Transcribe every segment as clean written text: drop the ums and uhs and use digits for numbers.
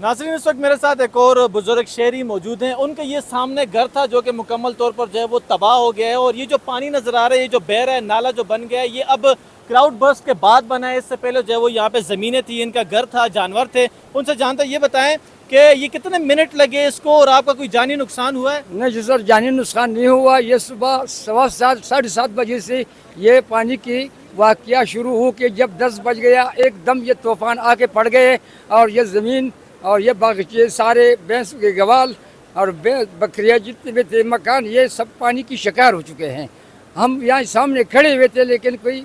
नाज़रीन, इस वक्त मेरे साथ एक और बुजुर्ग शहरी मौजूद हैं। उनके ये सामने घर था जो कि मुकम्मल तौर पर जो है वो तबाह हो गया है, और ये जो पानी नज़र आ रहा है, ये जो बह रहा है, नाला जो बन गया है, ये अब क्लाउड बर्स्ट के बाद बना है। इससे पहले जो है वो यहाँ पे ज़मीनें थी, इनका घर था, जानवर थे। उनसे जानते ये बताएं कि ये कितने मिनट लगे इसको, और आपका कोई जानी नुकसान हुआ है? नहीं जी सर, जानी नुकसान नहीं हुआ। ये सुबह 7:15 7:30 बजे से ये पानी की वाक़या शुरू हो के जब 10 बज गया एकदम ये तूफ़ान आके पड़ गए, और ये ज़मीन और ये बागीचे सारे भैंस के गवाल और बकरियाँ जितने भी थे मकान ये सब पानी की शिकार हो चुके हैं। हम यहाँ सामने खड़े हुए थे, लेकिन कोई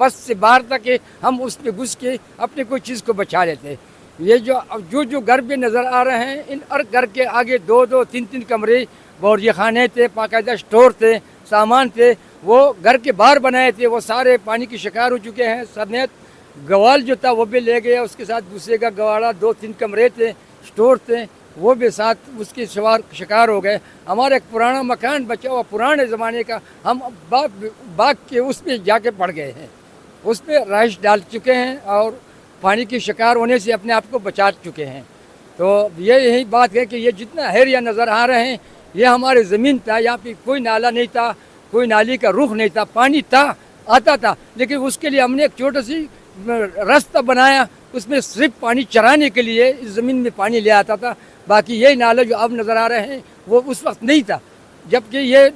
बस से बाहर तक हम उस पर घुस के अपने कोई चीज़ को बचा लेते। ये जो घर पे नज़र आ रहे हैं, इन हर घर के आगे 2-2 3-3 कमरे बोरिया खाने थे, बाकायदा स्टोर थे, सामान थे, वो घर के बाहर बनाए थे, वो सारे पानी की शिकार हो चुके हैं। समेत गवाल जो था वो भी ले गया, उसके साथ दूसरे का गवाला, 2-3 कमरे थे, स्टोर थे, वो भी साथ उसके शिकार हो गए। हमारा एक पुराना मकान बचा हुआ पुराने ज़माने का, हम बाग के उस पर जाके पड़ गए हैं, उस पर रहाइश डाल चुके हैं और पानी की शिकार होने से अपने आप को बचा चुके हैं। तो यही बात है कि ये जितना एरिया नज़र आ रहे हैं ये हमारे ज़मीन था, यहाँ पे कोई नाला नहीं था, कोई नाली का रुख नहीं था, पानी था, आता था, लेकिन उसके लिए हमने एक छोटा सी रास्ता बनाया, उसमें सिर्फ पानी चराने के लिए इस ज़मीन में पानी ले आता था। बाकी यही नाला जो अब नज़र आ रहे हैं वो उस वक्त नहीं था, जबकि ये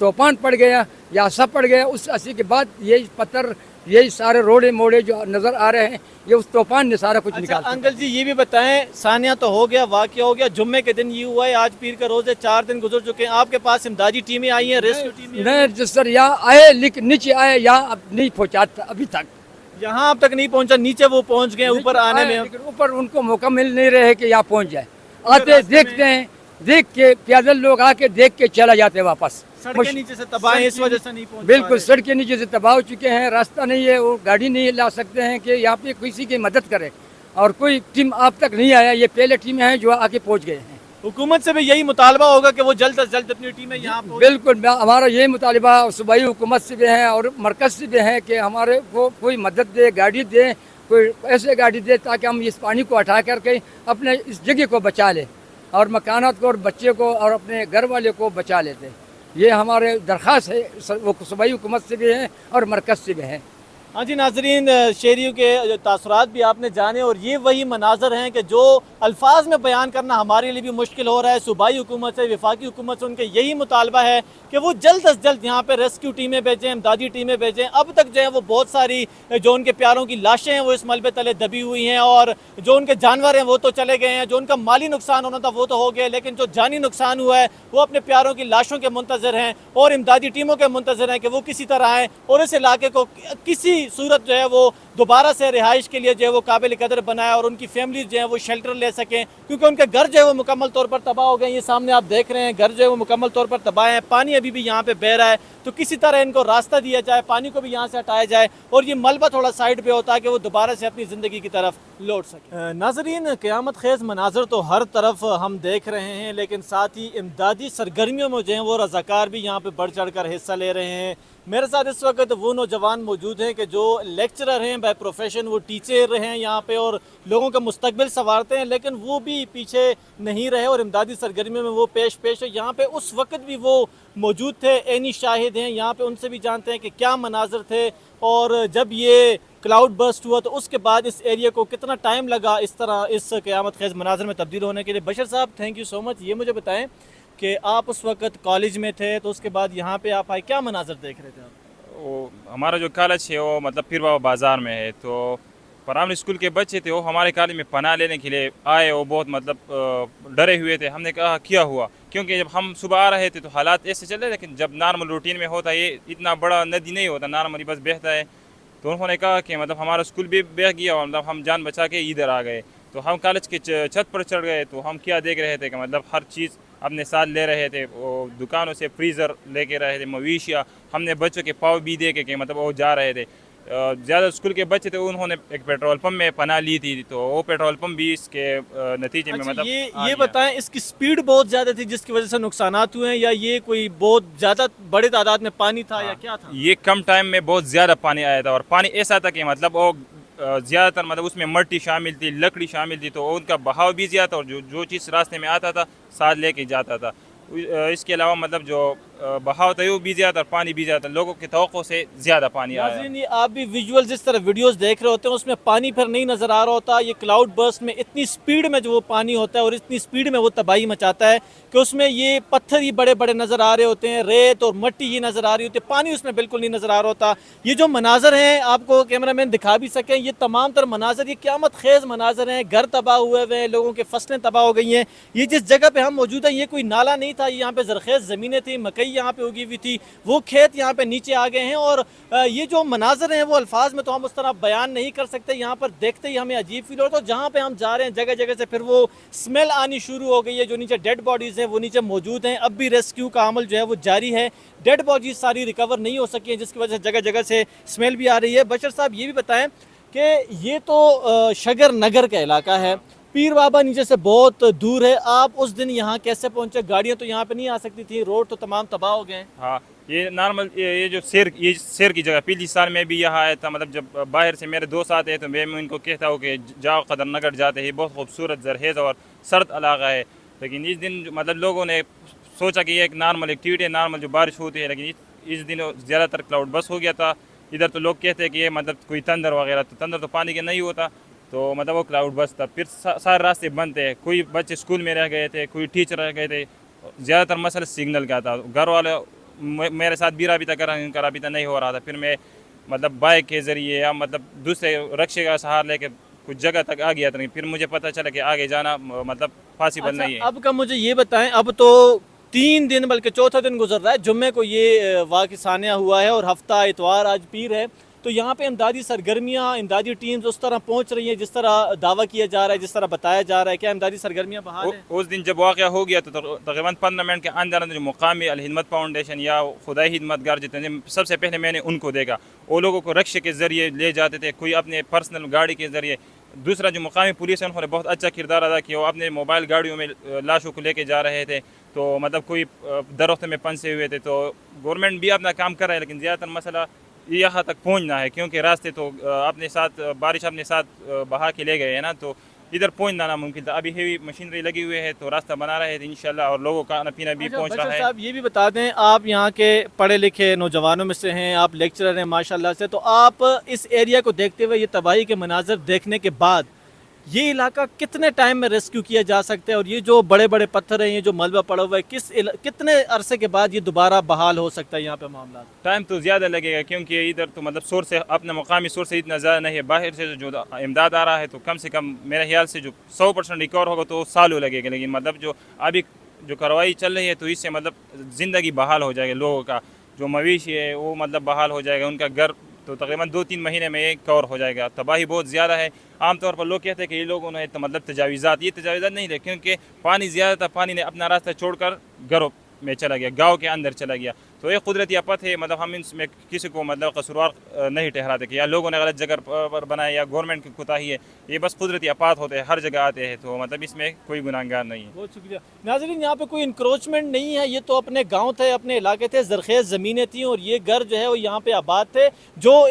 तूफान पड़ गया या सब पड़ गया, उस अरसे के बाद यही पत्थर, यही सारे रोड़े मोड़े जो नज़र आ रहे हैं ये उस तूफान ने सारा कुछ निकाल। अंकल जी ये भी बताएं, सानिया तो हो गया, वाक़या हो गया, जुम्मे के दिन ये हुआ है, आज पीर का रोज़ है, 4 दिन गुजर चुके हैं, आपके पास इमदादी टीमें आई हैं, रेस्क्यू टीमें? नहीं सर, यहाँ आए लेकिन नीचे आए, यहाँ अब नहीं पहुँचा अभी तक, यहाँ अब तक नहीं पहुँचा, नीचे वो पहुँच गए, ऊपर आने में लेकिन ऊपर उनको मौका मिल नहीं रहे कि यहाँ पहुँच जाए। आते देखते हैं, देख के पैदल लोग आके देख के चला जाते वापस। सड़कें नीचे से तबाह हैं, इस वजह से नहीं पहुँच बिल्कुल, सड़कें नीचे से तबाह हो चुके हैं, रास्ता नहीं है, वो गाड़ी नहीं ला सकते हैं कि यहाँ पे किसी की मदद करे, और कोई टीम अब तक नहीं आया। ये पहले टीमें हैं जो आके पहुँच गए हैं। हुकूमत से भी यही मुतालबा होगा कि वो जल्द से जल्द अपनी टीमें यहाँ बिल्कुल, हमारा यही मुतालबा सूबाई हुकूमत से भी है और मरकज़ से भी है कि हमारे को कोई मदद दे, गाड़ी दे, कोई ऐसे गाड़ी दे ताकि हम इस पानी को हटा करके अपने इस जगह को बचा लें और मकानात को और बच्चे को और अपने घर वाले को बचा लेते। ये हमारे दरख्वास्त है, वो सूबाई हुकूमत से भी है और मरकज़ से भी है। हाँ जी नाजरीन, शहरियों के तासुरात भी आपने जाने, और ये वही मनाजर हैं कि जो अल्फाज में बयान करना हमारे लिए भी मुश्किल हो रहा है। सूबाई हुकूमत से, वफाकी हुकूमत से उनके यही मुतालबा है कि वो जल्द से जल्द यहाँ पे रेस्क्यू टीमें भेजें, इमदादी टीमें भेजें। अब तक जो है वो बहुत सारी जो उनके प्यारों की लाशें हैं वो इस मलबे तले दबी हुई हैं, और जो उनके जानवर हैं वो तो चले गए हैं, जो उनका माली नुकसान होना था वो तो हो गया, लेकिन जो जानी नुकसान हुआ है वो अपने प्यारों की लाशों के मुंतज़र हैं और इमदादी टीमों के मुंतज़र हैं कि वो किसी तरह आएँ और इस इलाके को किसी सूरत जो है वो दोबारा से रिहाइश के लिए जो है वो काबिल कदर बनाया और उनकी फैमिली जो है वो शेल्टर ले सकें, क्योंकि उनके घर जो है वो मुकम्मल तौर पर तबाह हो गए। ये सामने आप देख रहे हैं, घर जो है वो मुकम्मल तौर पर तबाह है, पानी अभी भी यहाँ पे बह रहा है, तो किसी तरह इनको रास्ता दिया जाए, पानी को भी यहाँ से हटाया जाए और ये मलबा थोड़ा साइड पे होता है कि वो दोबारा से अपनी ज़िंदगी की तरफ लौट सके। नाजरीन, क़यामत खेज़ मनाजर तो हर तरफ हम देख रहे हैं, लेकिन साथ ही इमदादी सरगर्मियों में जो हैं वो रज़ाकार भी यहाँ पे बढ़ चढ़ कर हिस्सा ले रहे हैं। मेरे साथ इस वक्त वो नौजवान मौजूद हैं कि जो लेक्चरर हैं बाय प्रोफेशन, वो टीचर हैं यहाँ पे और लोगों का मुस्तकबिल संवारते हैं, लेकिन वो भी पीछे नहीं रहे और इमदादी सरगर्मियों में वो पेश है। यहाँ पे उस वक्त भी वो मौजूद थे, ऐनी शाहिद हैं यहाँ पे, उनसे भी जानते हैं कि क्या मनाजर थे और जब ये क्लाउड बर्स्ट हुआ तो उसके बाद इस एरिया को कितना टाइम लगा इस तरह इस क़यामत खेज़ मनाजर में तब्दील होने के लिए। बशर साहब, थैंक यू सो मच। ये मुझे बताएं कि आप उस वक्त कॉलेज में थे, तो उसके बाद यहाँ पे आप आए, क्या मनाजर देख रहे थे आप? वो हमारा जो कॉलेज है वो मतलब पीर बाबा बाज़ार में है, तो प्राइमरी स्कूल के बच्चे थे वो हमारे कॉलेज में पनाह लेने के लिए आए। वो बहुत मतलब डरे हुए थे। हमने कहा क्या हुआ, क्योंकि जब हम सुबह आ रहे थे तो हालात ऐसे चल रहे, लेकिन जब नॉर्मल रूटीन में होता है, ये इतना बड़ा नदी नहीं होता, नॉर्मली बस बहता है, तो उन्होंने कहा कि मतलब हमारा स्कूल भी बह गया और मतलब हम जान बचा के इधर आ गए। तो हम कॉलेज के छत पर चढ़ गए, तो हम क्या देख रहे थे कि मतलब हर चीज़ अपने साथ ले रहे थे। वो दुकानों से फ्रीज़र लेके रहे थे, मवेशियाँ, हमने बच्चों के पाव भी देखे कि मतलब वो जा रहे थे। ज़्यादा स्कूल के बच्चे थे, उन्होंने एक पेट्रोल पंप में पनाह ली थी, तो वो पेट्रोल पंप भी इसके नतीजे में मतलब ये बताएं, इसकी स्पीड बहुत ज़्यादा थी जिसकी वजह से नुकसानात हुए हैं, या ये कोई बहुत ज़्यादा बड़े तादाद में पानी था या क्या था? ये कम टाइम में बहुत ज़्यादा पानी आया था, और पानी ऐसा था कि मतलब वो زیادہ تر مطلب اس میں مٹی شامل تھی, لکڑی شامل تھی, تو ان کا بہاؤ بھی زیادہ تھا, اور جو چیز راستے میں آتا تھا ساتھ لے کے جاتا تھا. اس کے علاوہ مطلب جو بہاؤ تھا وہ بھی زیادہ تھا, پانی بھی زیادہ تھا, لوگوں کی توقع سے زیادہ پانی آیا. ناظرین یہ آپ بھی ویژول جس طرح ویڈیوز دیکھ رہے ہوتے ہیں اس میں پانی پھر نہیں نظر آ رہا ہوتا. یہ کلاؤڈ برسٹ میں اتنی سپیڈ میں جو وہ پانی ہوتا ہے اور اتنی سپیڈ میں وہ تباہی مچاتا ہے کہ اس میں یہ پتھر ہی بڑے بڑے نظر آ رہے ہوتے ہیں, ریت اور مٹی ہی نظر آ رہی ہوتی ہے, پانی اس میں بالکل نہیں نظر آ رہا ہوتا. یہ جو مناظر ہیں آپ کو کیمرہ مین دکھا بھی سکیں, یہ تمام تر مناظر یہ قیامت خیز مناظر ہیں. گھر تباہ ہوئے ہوئے ہیں, لوگوں کے فصلیں تباہ ہو گئی ہیں. یہ جس جگہ پہ ہم موجود ہیں یہ کوئی نالا نہیں تھا, یہاں پہ زرخیز زمینیں تھیں, مکئی یہاں پہ اگی ہوئی تھی, وہ کھیت یہاں پہ نیچے آ گئے ہیں. اور یہ جو مناظر ہیں وہ الفاظ میں تو ہم اس طرح بیان نہیں کر سکتے. یہاں پر دیکھتے ہی ہمیں عجیب فیل ہوتا ہے. جہاں پہ ہم جا رہے ہیں جگہ جگہ سے پھر وہ اسمیل آنی شروع ہو گئی ہے. جو نیچے ڈیڈ باڈیز ہیں وہ نیچے موجود ہیں, اب بھی ریسکیو کا عمل جو ہے وہ جاری ہے. ڈیڈ باڈیز ساری ریکور نہیں ہو سکی ہیں جس کی وجہ سے جگہ جگہ سے اسمیل بھی آ رہی ہے. بشر صاحب یہ بھی بتائیں کہ یہ تو شگر نگر کا علاقہ ہے, پیر بابا نیچے سے بہت دور ہے. آپ اس دن یہاں کیسے پہنچے؟ گاڑیاں تو یہاں پہ نہیں آ سکتی تھیں, روڈ تو تمام تباہ ہو گئے ہیں. ہاں یہ نارمل یہ جو سیر کی جگہ, پچھلی سال میں بھی یہاں آیا تھا. مطلب جب باہر سے میرے دوست آتے ہیں تو میں ان کو کہتا ہوں کہ جاؤ قدر نگر جاتے ہیں, بہت خوبصورت زرخیز اور سرد علاقہ ہے. لیکن اس دن مطلب لوگوں نے سوچا کہ یہ ایک نارمل ایکٹیویٹی ہے, نارمل جو بارش ہوتی ہے, لیکن اس دن زیادہ تر کلاؤڈ بس ہو گیا تھا. ادھر تو لوگ کہتے ہیں کہ یہ مطلب کوئی تندر وغیرہ, تو تندر تو پانی کے نہیں ہوتا, تو مطلب وہ کلاؤڈ بس تھا. پھر سارے راستے بند تھے, کوئی بچے اسکول میں رہ گئے تھے, کوئی ٹیچر رہ گئے تھے. زیادہ تر مسئلہ سگنل کا تھا. گھر والے میرے ساتھ بھی رابطہ کر رہے ہیں, ان کا رابطہ نہیں ہو رہا تھا. پھر میں مطلب بائک کے ذریعے یا مطلب دوسرے رکشے کا سہارا لے کے کچھ جگہ تک آ گیا تھا. پھر مجھے پتہ چلا کہ آگے جانا مطلب پاسبل نہیں ہے. اب کا مجھے یہ بتائیں, اب تو 3 دن بلکہ چوتھا دن گزر رہا ہے, جمعے کو یہ واقعہ ثانیہ ہوا ہے اور ہفتہ اتوار آج پیر ہے, تو یہاں پہ امدادی سرگرمیاں, امدادی ٹیمز اس طرح پہنچ رہی ہیں جس طرح دعویٰ کیا جا رہا ہے, جس طرح بتایا جا رہا ہے؟ کیا امدادی سرگرمیاں بحال ہیں؟ اس دن جب واقعہ ہو گیا تو تقریباً 15 منٹ کے اندر اندر جو مقامی الخدمت فاؤنڈیشن یا خدائی خدمت گار جتنے, سب سے پہلے میں نے ان کو دیکھا. وہ لوگوں کو رکشے کے ذریعے لے جاتے تھے, کوئی اپنے پرسنل گاڑی کے ذریعے. دوسرا جو مقامی پولیس ہے انہوں نے بہت اچھا کردار ادا کیا, وہ اپنے موبائل گاڑیوں میں لاشوں کو لے کے جا رہے تھے. تو مطلب کوئی درخت میں پھنسے ہوئے تھے, تو گورنمنٹ بھی اپنا کام کر رہا ہے, لیکن زیادہ تر مسئلہ یہاں تک پہنچنا ہے, کیونکہ راستے تو اپنے ساتھ بارش اپنے ساتھ بہا کے لے گئے ہیں نا, تو ادھر پہنچنا ناممکن تھا. ابھی ہیوی مشینری لگی ہوئی ہے تو راستہ بنا رہے تھے انشاءاللہ, اور لوگوں کا کھانا پینا بھی پہنچ رہا ہے. صاحب یہ بھی بتا دیں, آپ یہاں کے پڑھے لکھے نوجوانوں میں سے ہیں, آپ لیکچرر ہیں ماشاءاللہ سے, تو آپ اس ایریا کو دیکھتے ہوئے, یہ تباہی کے مناظر دیکھنے کے بعد یہ علاقہ کتنے ٹائم میں ریسکیو کیا جا سکتا ہے, اور یہ جو بڑے بڑے پتھر ہیں, یہ جو ملبہ پڑا ہوا ہے, کتنے عرصے کے بعد یہ دوبارہ بحال ہو سکتا ہے یہاں پہ معاملات؟ ٹائم تو زیادہ لگے گا, کیونکہ ادھر تو مطلب سورس سے اپنا مقامی سورس سے اتنا زیادہ نہیں ہے. باہر سے جو امداد آ رہا ہے تو کم سے کم میرے خیال سے جو 100% ریکور ہوگا تو سالوں لگے گا. لیکن مطلب جو ابھی جو کارروائی چل رہی ہے تو اس سے مطلب زندگی بحال ہو جائے گا, لوگوں کا جو مویشی ہے وہ مطلب بحال ہو جائے گا, ان کا گھر تو تقریباً 2-3 مہینے میں یہ کور ہو جائے گا. تباہی بہت زیادہ ہے. عام طور پر لوگ کہتے ہیں کہ یہ لوگوں نے مطلب تجاویزات, یہ تجاویزات نہیں تھے, کیونکہ پانی زیادہ تھا, پانی نے اپنا راستہ چھوڑ کر گھروں میں چلا گیا, گاؤں کے اندر چلا گیا. تو یہ قدرتی آفت ہے, مطلب ہم اس میں کسی کو مطلب قصوروار نہیں ٹھہراتے کہ یا لوگوں نے غلط جگہ پر بنایا یا گورنمنٹ کی کوتاہی ہے. یہ بس قدرتی آفات ہوتے ہیں, ہر جگہ آتے ہیں, تو مطلب اس میں کوئی گناہگار نہیں ہے. بہت شکریہ. ناظرین یہاں پہ کوئی انکروچمنٹ نہیں ہے, یہ تو اپنے گاؤں تھے, اپنے علاقے تھے, زرخیز زمینیں تھیں, اور یہ گھر جو ہے وہ یہاں پہ آباد تھے. جو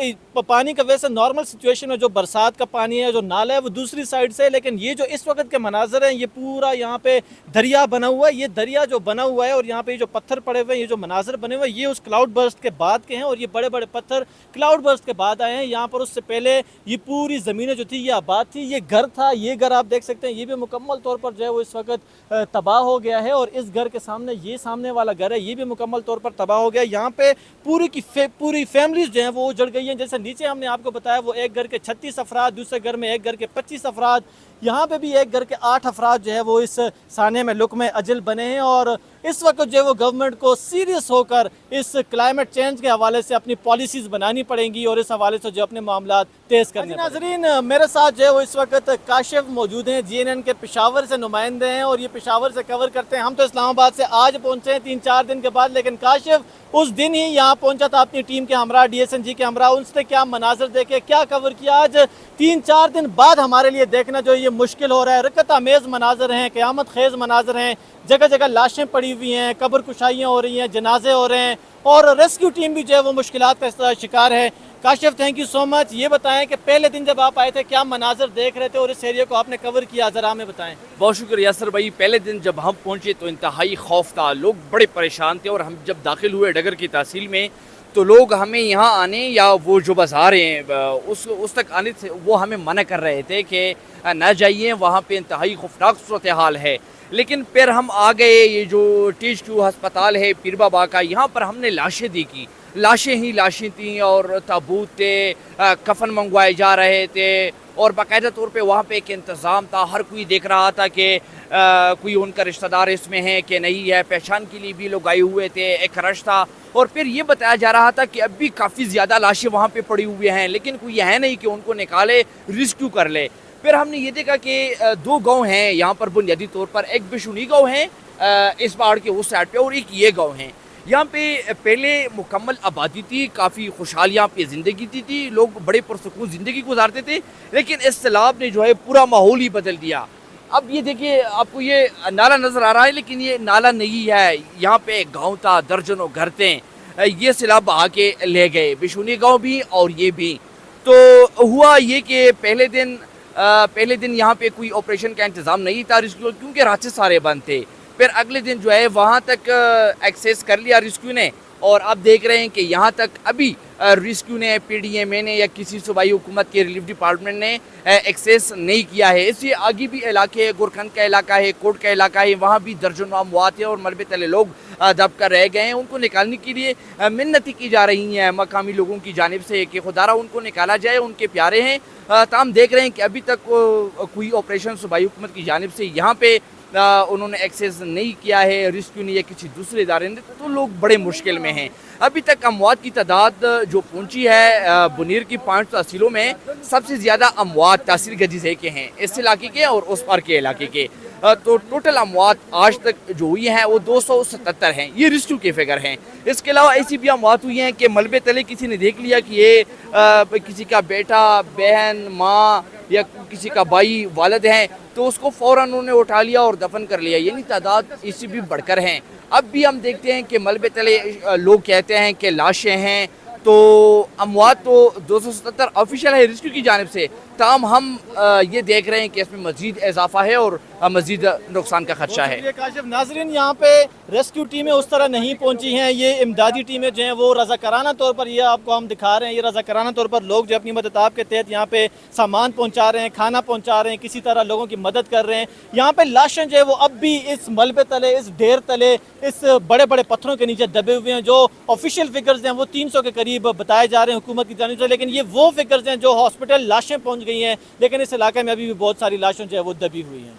پانی کا ویسے نارمل سچویشن میں جو برسات کا پانی ہے, جو نالا ہے وہ دوسری سائڈ سے, لیکن یہ جو اس وقت کے مناظر ہیں یہ پورا یہاں پہ دریا بنا ہوا ہے. یہ دریا جو بنا ہوا ہے اور یہاں پہ جو پتھر پڑے ہوئے ہیں, یہ جو مناظر بنے ہوئے ہیں, یہ اس کلاؤڈ برسٹ کے بعد کے ہیں, اور یہ بڑے بڑے پتھر کلاؤڈ برسٹ کے بعد آئے ہیں. یہاں پر اس سے پہلے یہ پوری زمینیں جو تھی یہ آباد تھی. یہ گھر تھا, یہ گھر آپ دیکھ سکتے ہیں, یہ بھی مکمل طور پر جو ہے وہ اس وقت تباہ ہو گیا ہے. اور اس گھر کے سامنے یہ سامنے والا گھر ہے, یہ بھی مکمل طور پر تباہ ہو گیا. یہاں پہ پوری فیملیز جو ہیں وہ اجڑ گئی ہیں. جیسے نیچے ہم نے آپ کو بتایا وہ ایک گھر کے 36 افراد, دوسرے گھر میں ایک گھر کے 25 افراد, یہاں پہ بھی ایک گھر کے 8 افراد جو ہے وہ اس سانحے میں لقم اجل بنے ہیں. اور اس وقت جو ہے وہ گورنمنٹ کو سیریس ہو کر اس کلائمیٹ چینج کے حوالے سے اپنی پالیسیز بنانی پڑیں گی, اور اس حوالے سے جو اپنے معاملات تیز کرنے. ناظرین میرے ساتھ جو ہے وہ اس وقت کاشف موجود ہیں, GNN کے پشاور سے نمائندے ہیں, اور یہ پشاور سے کور کرتے ہیں. ہم تو اسلام آباد سے آج پہنچے ہیں 3-4 دن کے بعد, لیکن کاشف اس دن ہی یہاں پہنچا تھا اپنی ٹیم کے ہمراہ, DSNG کے ہمراہ. ان سے کیا مناظر دیکھے, کیا کور کیا, آج 3-4 دن بعد ہمارے لیے دیکھنا جو یہ مشکل ہو رہا ہے. رکت آمیز مناظر ہیں, قیامت خیز مناظر ہیں, جگہ جگہ لاشیں پڑی ہوئی ہیں, قبر کشائیاں ہو رہی ہیں, جنازے ہو رہے ہیں, اور ریسکیو ٹیم بھی جو ہے وہ مشکلات کا شکار ہے. Kashif thank you so much. ये बताएं कि पहले दिन जब आप आए थे क्या मनाजर देख रहे थे और इस एरिया को आपने कवर किया, ज़रा हमें बताएं। बहुत शुक्रिया यासर भाई। पहले दिन जब हम पहुंचे तो इंतहाई खौफ था, लोग बड़े परेशान थे, और हम जब दाखिल हुए डगर की तहसील में तो लोग हमें यहाँ आने या वो जो बाज़ार हैं उस तक आने से वो हमें मना कर रहे थे कि ना जाइए, वहाँ पे इंतहाई खौफनाक सूरत हाल है। लेकिन फिर हम आ गए, ये जो THQ हस्पताल है पीर बाबा का, यहाँ पर हमने लाशें देखी, लाशें ही लाशें थीं और ताबूत थे, कफन मंगवाए जा रहे थे और बाकायदा तौर पे वहाँ पे एक इंतज़ाम था। हर कोई देख रहा था कि कोई उनका रिश्तेदार इसमें है कि नहीं है, पहचान के लिए भी लोग आए हुए थे, एक रश था। और फिर ये बताया जा रहा था कि अब भी काफ़ी ज़्यादा लाशें वहाँ पे पड़ी हुई हैं, लेकिन कोई है नहीं कि उनको निकाले, रिस्क्यू कर ले। फिर हमने ये देखा कि 2 गांव हैं यहाँ पर बुनियादी तौर पर, एक बिशुनी गांव है इस पहाड़ के उस साइड पे और एक ये गांव है। यहाँ पे पहले मुकम्मल आबादी थी, काफ़ी खुशहाल यहाँ पे ज़िंदगी थी, लोग बड़े पुरसकून ज़िंदगी गुजारते थे, लेकिन इस सैलाब ने जो है पूरा माहौल ही बदल दिया। अब ये देखिए, आपको ये नाला नज़र आ रहा है, लेकिन ये नाला नहीं है, यहाँ पे एक गाँव था, दर्जनों घर थे, ये सैलाब बहा के ले गए, बिशुनी गाँव भी और ये भी। तो हुआ ये कि पहले दिन यहाँ पे कोई ऑपरेशन का इंतज़ाम नहीं था रिस्क्यू, क्योंकि रास्ते सारे बंद थे। फिर अगले दिन जो है वहाँ तक एक्सेस कर लिया रिस्क्यू ने, और आप देख रहे हैं कि यहाँ तक अभी रिस्क्यू ने, PDMA ने या किसी सूबाई हुकूमत के रिलीफ डिपार्टमेंट ने एक्सेस नहीं किया है। इससे आगे भी इलाके, गुरखंड का इलाका है, कोट का इलाका है, वहाँ भी दर्जनों अमवात है और मलबे तले लोग दब कर रह गए हैं। उनको निकालने के लिए मिन्नतें की जा रही हैं मकामी लोगों की जानिब से कि खुदारा उनको निकाला जाए, उनके प्यारे हैं। ताम देख रहे हैं कि अभी तक कोई ऑपरेशन सूबाई हुकूमत की जानिब से यहाँ पे उन्होंने एक्सेस नहीं किया है, रिस्क्यू नहीं है किसी दूसरे इदारे ने, तो लोग बड़े मुश्किल में हैं। अभी तक अमवात की तादाद जो पहुंची है बुनीर की 5 तहसीलों में, सबसे ज़्यादा अमवात तहसील गजीज़े के हैं, इस इलाके के और उस पार के इलाके के। तो टोटल अमवात आज तक जो हुई हैं वो 277 हैं, ये रिस्क्यू के फिगर हैं। इसके अलावा ऐसी भी अमवात हुई हैं कि मलबे तले किसी ने देख लिया कि ये किसी का बेटा, बहन, माँ या किसी का भाई, वालिद हैं, तो उसको फ़ौरन उन्होंने उठा लिया और दफन कर लिया, यानी तादाद इससे भी बढ़कर हैं। अब भी हम देखते हैं कि मलबे तले लोग कहते हैं कि लाशें हैं, तो अमवात तो 277 ऑफिशियल है रिस्क्यू की जानिब से, ताम हम ये देख रहे हैं कि इसमें मज़ीद इजाफा है और मज़ीद नुकसान का खदशा है। काशिफ, नाज़रीन यहाँ पे रेस्क्यू टीमें उस तरह नहीं पहुँची हैं, ये इमदादी टीमें जो हैं वो रज़ाकाराना तौर पर, ये आपको हम दिखा रहे हैं, ये रज़ाकाराना तौर पर लोग जो अपनी मदद के तहत यहाँ पे सामान पहुँचा रहे हैं, खाना पहुँचा रहे हैं, किसी तरह लोगों की मदद कर रहे हैं। यहाँ पे लाशें जो है वो अब भी इस मलबे तले, इस ढेर तले, इस बड़े बड़े पत्थरों के नीचे दबे हुए हैं। जो ऑफिशियल फिगर्स हैं वो 300 के करीब बताए जा रहे हैं हुकूमत की जानिब से, लेकिन ये वो फिगर्स हैं जो हॉस्पिटल लाशें पहुँच गई हैं, लेकिन इस इलाके में अभी भी बहुत सारी लाशें जो है वो दबी हुई हैं।